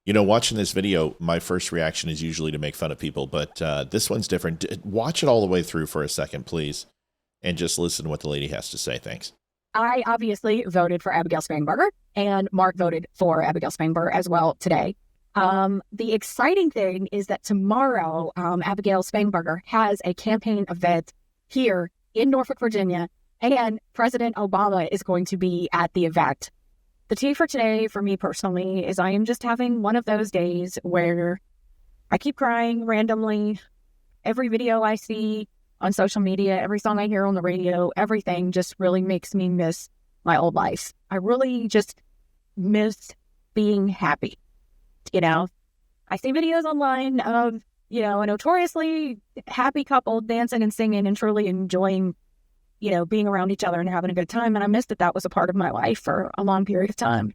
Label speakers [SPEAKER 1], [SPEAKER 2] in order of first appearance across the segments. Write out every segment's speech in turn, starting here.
[SPEAKER 1] Watching this video, my first reaction is usually to make fun of people, but this one's different. Watch it all the way through for a second, please, and just listen to what the lady has to say. Thanks.
[SPEAKER 2] I obviously voted for Abigail Spanberger, and Mark voted for Abigail Spanberger as well today. The exciting thing is that tomorrow, Abigail Spanberger has a campaign event here in Norfolk, Virginia, and President Obama is going to be at the event. The tea for today, for me personally, is I am just having one of those days where I keep crying randomly. Every video I see on social media, every song I hear on the radio, everything just really makes me miss my old life. I really just miss being happy. I see videos online of, a notoriously happy couple dancing and singing and truly enjoying, being around each other and having a good time. And I missed that was a part of my life for a long period of time.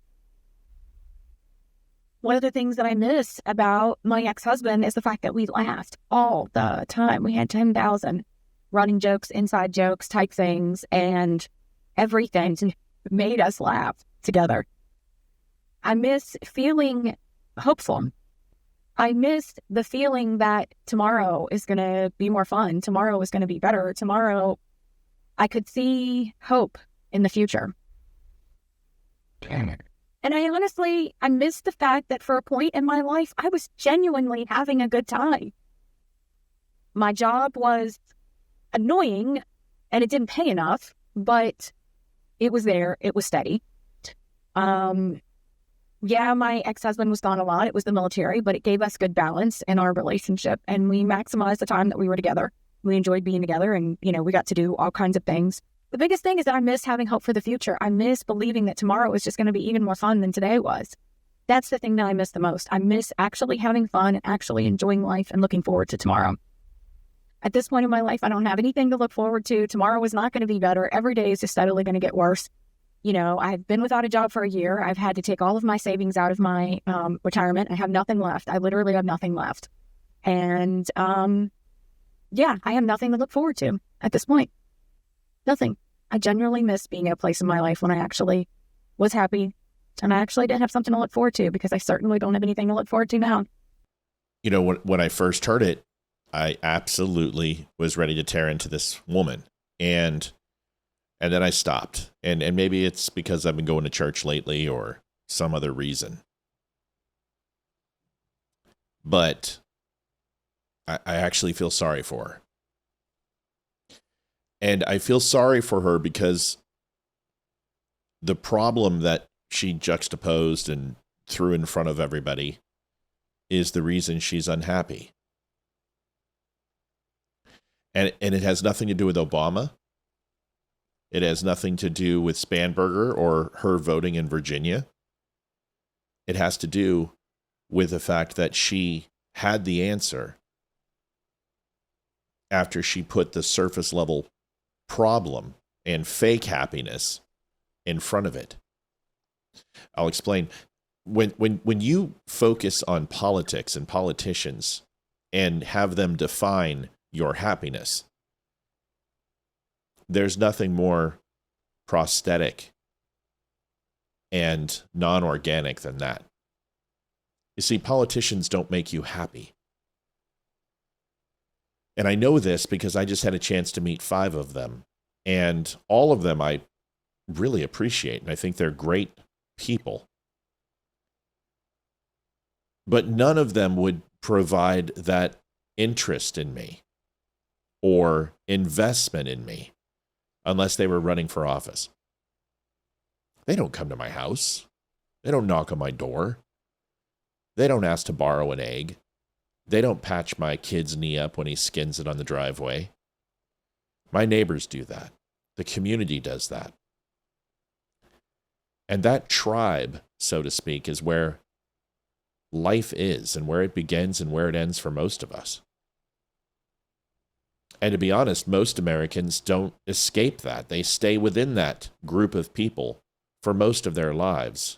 [SPEAKER 2] One of the things that I miss about my ex-husband is the fact that we laughed all the time. We had 10,000 running jokes, inside jokes type things, and everything made us laugh together. I miss feeling hopeful. I miss the feeling that tomorrow is going to be more fun. Tomorrow is going to be better. Tomorrow, I could see hope in the future.
[SPEAKER 1] Damn it.
[SPEAKER 2] And I miss the fact that for a point in my life, I was genuinely having a good time. My job was annoying and it didn't pay enough, but it was there. It was steady. My ex-husband was gone a lot. It was the military, but it gave us good balance in our relationship, and we maximized the time that we were together. We enjoyed being together, and, we got to do all kinds of things. The biggest thing is that I miss having hope for the future. I miss believing that tomorrow is just going to be even more fun than today was. That's the thing that I miss the most. I miss actually having fun and actually enjoying life and looking forward to tomorrow. At this point in my life, I don't have anything to look forward to. Tomorrow is not going to be better. Every day is just steadily going to get worse. I've been without a job for a year. I've had to take all of my savings out of my retirement. I have nothing left. I literally have nothing left. And I have nothing to look forward to at this point. Nothing. I genuinely miss being at a place in my life when I actually was happy and I actually did have something to look forward to, because I certainly don't have anything to look forward to now.
[SPEAKER 1] When I first heard it, I absolutely was ready to tear into this woman. And then I stopped. And maybe it's because I've been going to church lately or some other reason. But I actually feel sorry for her. And I feel sorry for her because the problem that she juxtaposed and threw in front of everybody is the reason she's unhappy. And it has nothing to do with Obama. It has nothing to do with Spanberger or her voting in Virginia. It has to do with the fact that she had the answer after she put the surface level problem and fake happiness in front of it. I'll explain. When you focus on politics and politicians and have them define your happiness, there's nothing more prosthetic and non-organic than that. You see, politicians don't make you happy. And I know this because I just had a chance to meet 5 of them. And all of them I really appreciate, and I think they're great people. But none of them would provide that interest in me or investment in me unless they were running for office. They don't come to my house. They don't knock on my door. They don't ask to borrow an egg. They don't patch my kid's knee up when he skins it on the driveway. My neighbors do that. The community does that. And that tribe, so to speak, is where life is and where it begins and where it ends for most of us. And to be honest, most Americans don't escape that. They stay within that group of people for most of their lives.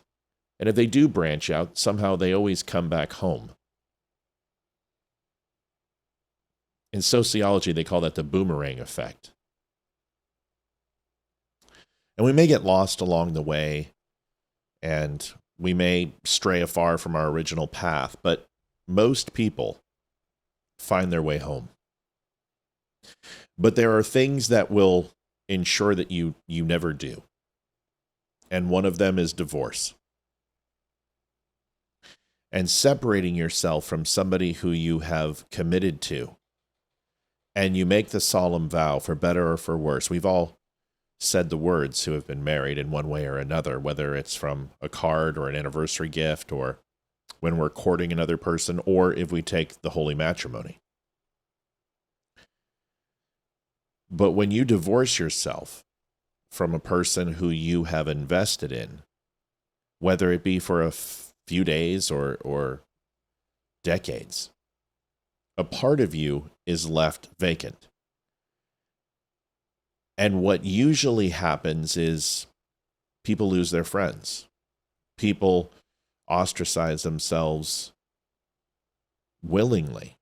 [SPEAKER 1] And if they do branch out, somehow they always come back home. In sociology, they call that the boomerang effect. And we may get lost along the way, and We may stray afar from our original path, but most people find their way home. But there are things that will ensure that you never do. And one of them is divorce. And separating yourself from somebody who you have committed to. And you make the solemn vow, for better or for worse. We've all said the words who have been married in one way or another, whether it's from a card or an anniversary gift, or when we're courting another person, or if we take the holy matrimony. But when you divorce yourself from a person who you have invested in, whether it be for a few days or decades, a part of you is left vacant. And what usually happens is people lose their friends. People ostracize themselves willingly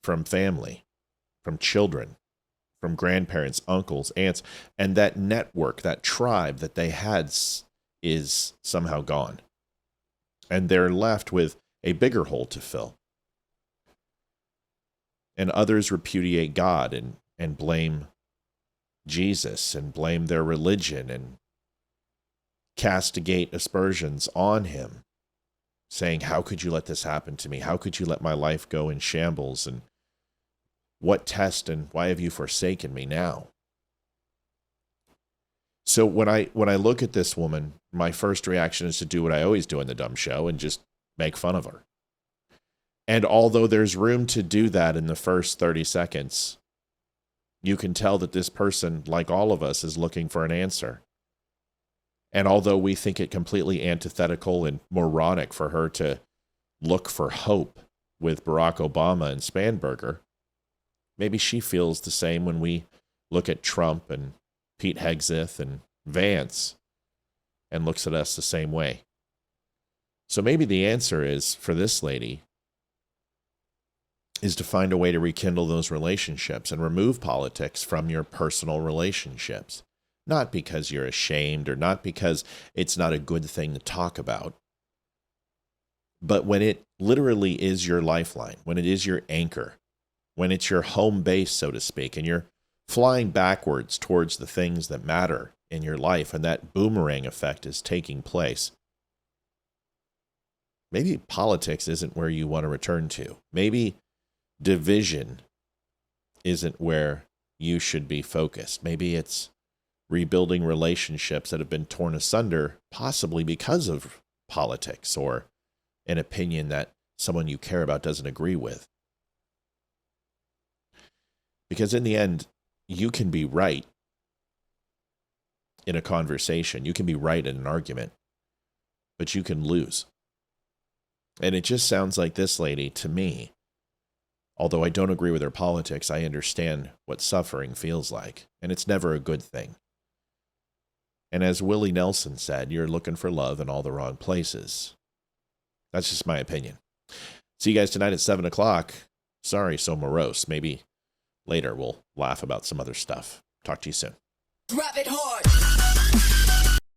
[SPEAKER 1] from family, from children, from grandparents, uncles, aunts, and that network, that tribe that they had is somehow gone. And they're left with a bigger hole to fill. And others repudiate God and blame Jesus and blame their religion and castigate aspersions on him, saying, how could you let this happen to me? How could you let my life go in shambles? And what test and why have you forsaken me now? So when I look at this woman, my first reaction is to do what I always do in the dumb show and just make fun of her. And although there's room to do that in the first 30 seconds, you can tell that this person, like all of us, is looking for an answer. And although we think it completely antithetical and moronic for her to look for hope with Barack Obama and Spanberger, maybe she feels the same when we look at Trump and Pete Hegseth and Vance and looks at us the same way. So maybe the answer is, for this lady, is to find a way to rekindle those relationships and remove politics from your personal relationships. Not because you're ashamed or not because it's not a good thing to talk about, but when it literally is your lifeline, when it is your anchor, when it's your home base, so to speak, and you're flying backwards towards the things that matter in your life, and that boomerang effect is taking place. Maybe politics isn't where you want to return to. Maybe division isn't where you should be focused. Maybe it's rebuilding relationships that have been torn asunder, possibly because of politics or an opinion that someone you care about doesn't agree with. Because in the end, you can be right in a conversation. You can be right in an argument, but you can lose. And it just sounds like this lady, to me, although I don't agree with her politics, I understand what suffering feels like, and it's never a good thing. And as Willie Nelson said, you're looking for love in all the wrong places. That's just my opinion. See you guys tonight at 7 o'clock. Sorry, so morose. Maybe later we'll laugh about some other stuff. Talk to you soon.
[SPEAKER 3] Drop it hard.